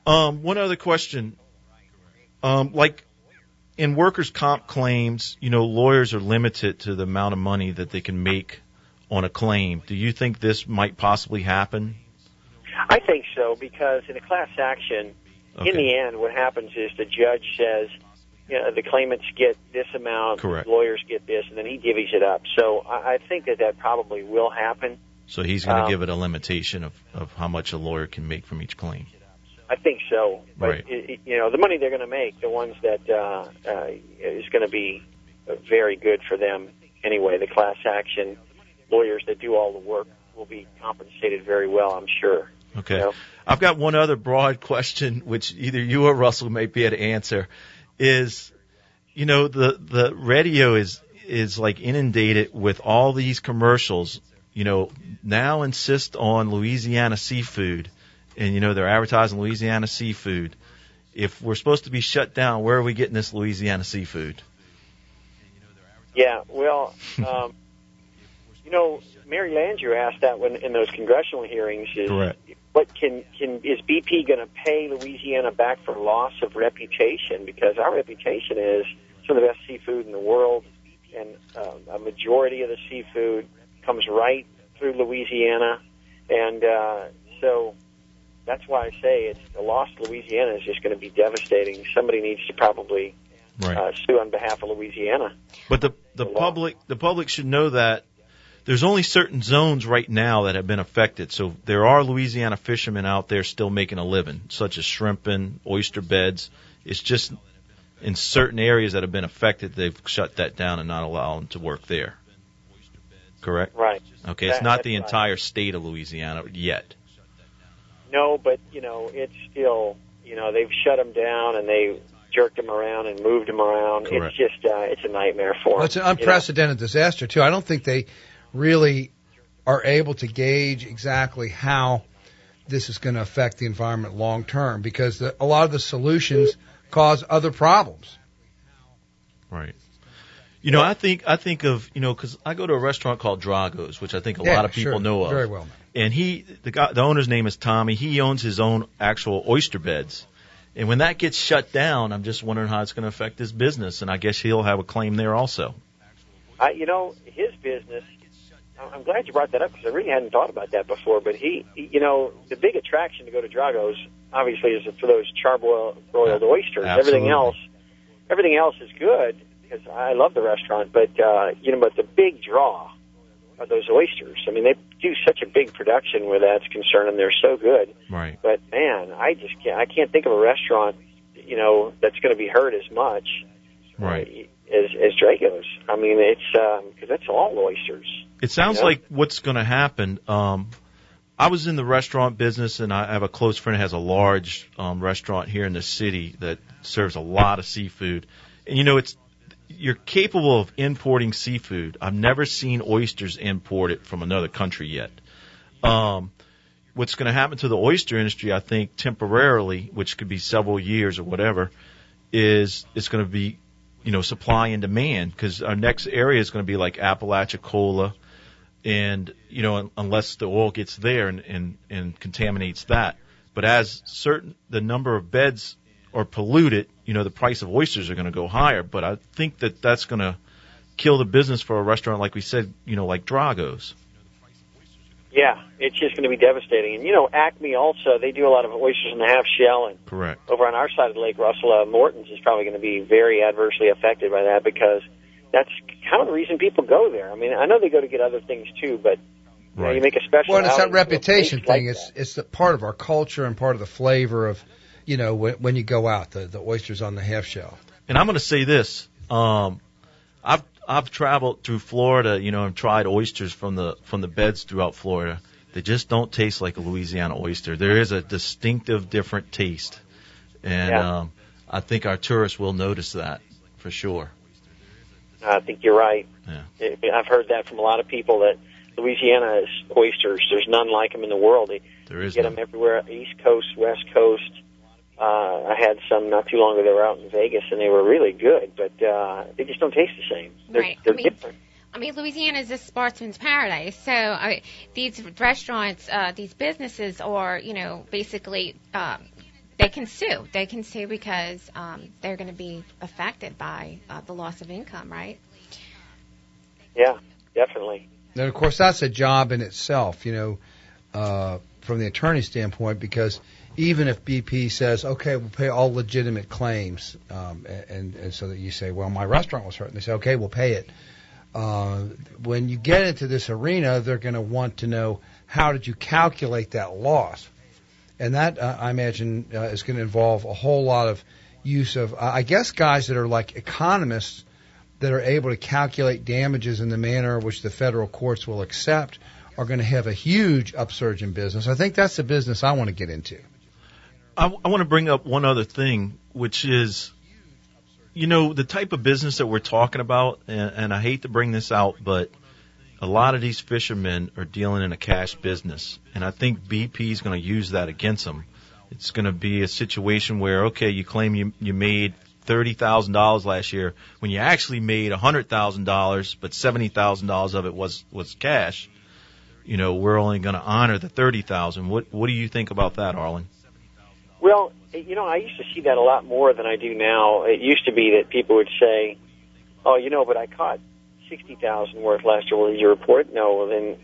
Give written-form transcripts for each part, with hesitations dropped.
One other question. Like in workers' comp claims, lawyers are limited to the amount of money that they can make on a claim. Do you think this might possibly happen? I think so, because in a class action, in the end, what happens is the judge says, the claimants get this amount, correct, lawyers get this, and then he divvies it up. So I think that probably will happen. So he's going to give it a limitation of how much a lawyer can make from each claim. I think so. But, right. The money they're going to make, the ones that is going to be very good for them anyway, the class action lawyers that do all the work will be compensated very well, I'm sure. Okay. I've got one other broad question, which either you or Russell may be able to answer, is, the radio is like inundated with all these commercials, now insist on Louisiana seafood, and, they're advertising Louisiana seafood. If we're supposed to be shut down, where are we getting this Louisiana seafood? Yeah, well, Mary Landrieu asked that in those congressional hearings. Correct. What is BP going to pay Louisiana back for loss of reputation? Because our reputation is some of the best seafood in the world, and a majority of the seafood comes right through Louisiana, and so that's why I say the loss to Louisiana is just going to be devastating. Somebody needs to probably sue on behalf of Louisiana. But the public should know that there's only certain zones right now that have been affected. So there are Louisiana fishermen out there still making a living, such as shrimping, oyster beds. It's just in certain areas that have been affected, they've shut that down and not allow them to work there. Correct? Right. Okay, it's not the entire state of Louisiana yet. No, but, it's still, they've shut them down and they jerked them around and moved them around. Correct. It's just, it's a nightmare for them. Well, it's an unprecedented disaster, too. I don't think they really are able to gauge exactly how this is going to affect the environment long term, because a lot of the solutions cause other problems. Right. I think of, because I go to a restaurant called Drago's, which I think a lot of people know of. Very well. And the owner's name is Tommy. He owns his own actual oyster beds. And when that gets shut down, I'm just wondering how it's going to affect his business. And I guess he'll have a claim there also. His business, I'm glad you brought that up because I really hadn't thought about that before. But the big attraction to go to Drago's obviously is for those charbroiled oysters. Absolutely. Everything else is good because I love the restaurant. But but the big draw are those oysters. I mean, they do such a big production where that's concerned, and they're so good. Right. But man, I can't think of a restaurant that's going to be hurt as much. Right. As Drago's. I mean, it's because that's all oysters. It sounds like what's going to happen. I was in the restaurant business, and I have a close friend who has a large restaurant here in the city that serves a lot of seafood. And, you're capable of importing seafood. I've never seen oysters imported from another country yet. What's going to happen to the oyster industry, I think, temporarily, which could be several years or whatever, is it's going to be supply and demand, because our next area is going to be like Apalachicola, and unless the oil gets there and contaminates that. But as the number of beds are polluted, the price of oysters are going to go higher. But I think that's going to kill the business for a restaurant like we said, like Drago's. Yeah, it's just going to be devastating. And, Acme also, they do a lot of oysters in the half shell. And correct. Over on our side of the lake, Russell, Morton's is probably going to be very adversely affected by that because that's kind of the reason people go there. I mean, I know they go to get other things, too, but you make a special Well, it's that reputation thing. Like it's the part of our culture and part of the flavor of, when you go out, the oysters on the half shell. And I'm going to say this. I've traveled through Florida, and tried oysters from the beds throughout Florida. They just don't taste like a Louisiana oyster. There is a distinctive, different taste, and I think our tourists will notice that for sure. I think you're right. Yeah. I've heard that from a lot of people that Louisiana's oysters, there's none like them in the world. There is get none. them everywhere, East Coast, West Coast. I had some not too long ago. They were out in Vegas, and they were really good, but they just don't taste the same. They're different. I mean, Louisiana is a sportsman's paradise. So these restaurants, these businesses are, basically they can sue. They can sue because they're going to be affected by the loss of income, right? Yeah, definitely. And, of course, that's a job in itself, from the attorney standpoint, because even if BP says, okay, we'll pay all legitimate claims, and so that you say, well, my restaurant was hurt, and they say, okay, we'll pay it. When you get into this arena, they're going to want to know, how did you calculate that loss? And that, I imagine, is going to involve a whole lot of use of, I guess, guys that are like economists that are able to calculate damages in the manner which the federal courts will accept are going to have a huge upsurge in business. I think that's the business I want to get into. I want to bring up one other thing, which is, the type of business that we're talking about, and I hate to bring this out, but a lot of these fishermen are dealing in a cash business, and I think BP is going to use that against them. It's going to be a situation where, okay, you claim you made $30,000 last year when you actually made $100,000, but $70,000 of it was cash. We're only going to honor the $30,000. What do you think about that, Arlen? Well, I used to see that a lot more than I do now. It used to be that people would say, "Oh, but I caught $60,000 worth last year." Well, did you report? No. Well, then,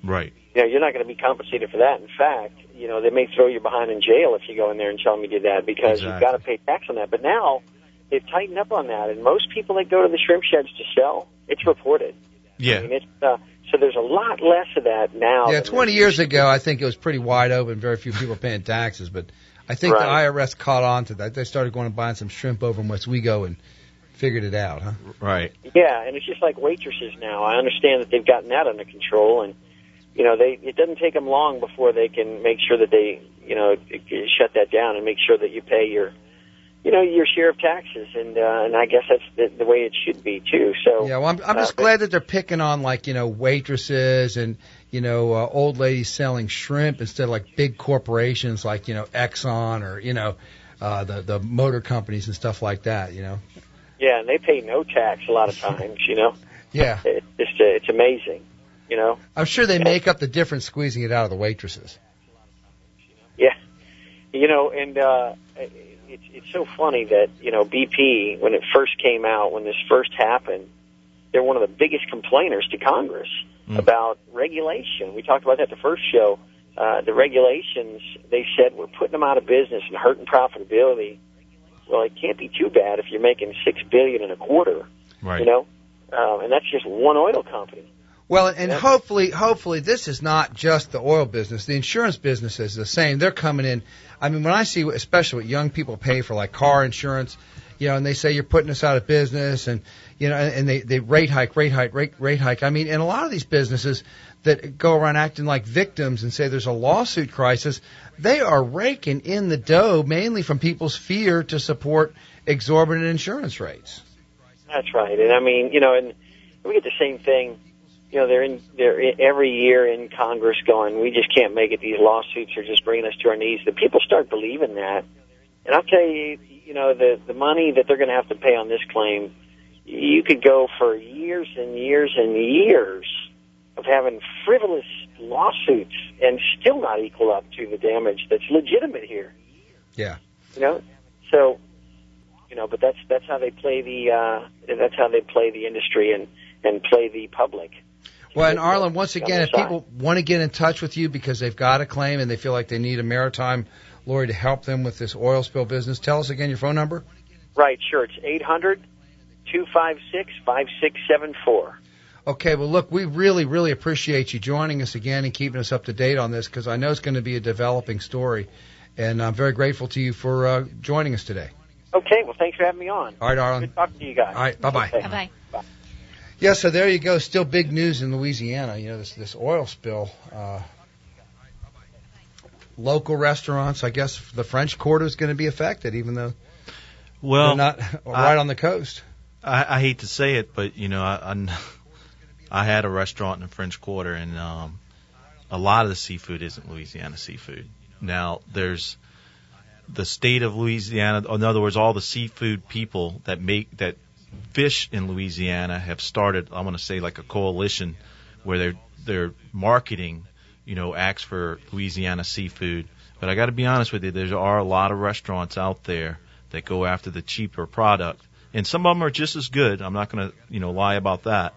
right. You're not going to be compensated for that. In fact, they may throw you behind in jail if you go in there and tell them you did that, because You've got to pay tax on that. But now they've tightened up on that, and most people that go to the shrimp sheds to sell, it's reported. Yeah. So there's a lot less of that now. Yeah, 20 years ago, I think it was pretty wide open, very few people paying taxes, but I think the IRS caught on to that. They started going and buying some shrimp over in Westwego and figured it out, huh? Right. Yeah, and it's just like waitresses now. I understand that they've gotten that under control, and it doesn't take them long before they can make sure that they shut that down and make sure that you pay your share of taxes, and I guess that's the way it should be too. So yeah, well, I'm just glad that they're picking on waitresses and old ladies selling shrimp instead of like big corporations like Exxon or the motor companies and stuff like that. Yeah, and they pay no tax a lot of times. Yeah, it's amazing. I'm sure they make up the difference squeezing it out of the waitresses. Yeah, and it's so funny that BP, when it first came out, when this first happened, they're one of the biggest complainers to Congress about regulation. We talked about that the first show. The regulations, they said, we're putting them out of business and hurting profitability. Well, it can't be too bad if you're making $6 billion in a quarter. Right. And that's just one oil company. Well, and hopefully this is not just the oil business. The insurance business is the same. They're coming in. I mean, when I see, especially what young people pay for like car insurance, and they say you're putting us out of business, and and they rate hike. I mean, in a lot of these businesses that go around acting like victims and say there's a lawsuit crisis, they are raking in the dough mainly from people's fear to support exorbitant insurance rates. That's right, and I mean, and we get the same thing. They're every year in Congress going, we just can't make it. These lawsuits are just bringing us to our knees. The people start believing that. And I'll tell you, the money that they're going to have to pay on this claim, you could go for years and years and years of having frivolous lawsuits and still not equal up to the damage that's legitimate here. Yeah. So, but that's how they play the industry and play the public. Well, and Arlen, once again, if people want to get in touch with you because they've got a claim and they feel like they need a maritime lawyer to help them with this oil spill business, tell us again your phone number. Right, sure. It's 800-256-5674. Okay, well, look, we really, really appreciate you joining us again and keeping us up to date on this, because I know it's going to be a developing story, and I'm very grateful to you for joining us today. Okay, well, thanks for having me on. All right, Arlen. Good talking to you guys. All right, bye-bye. Okay. Bye-bye. Bye. Yeah, so there you go. Still big news in Louisiana. This oil spill. Local restaurants, I guess the French Quarter is going to be affected, even though they're not right on the coast. I hate to say it, but I had a restaurant in the French Quarter, and a lot of the seafood isn't Louisiana seafood. Now, there's the state of Louisiana. In other words, all the seafood people that fish in Louisiana have started, I want to say, like a coalition where they're marketing, acts for Louisiana seafood. But I got to be honest with you, there are a lot of restaurants out there that go after the cheaper product, and some of them are just as good. I'm not going to lie about that.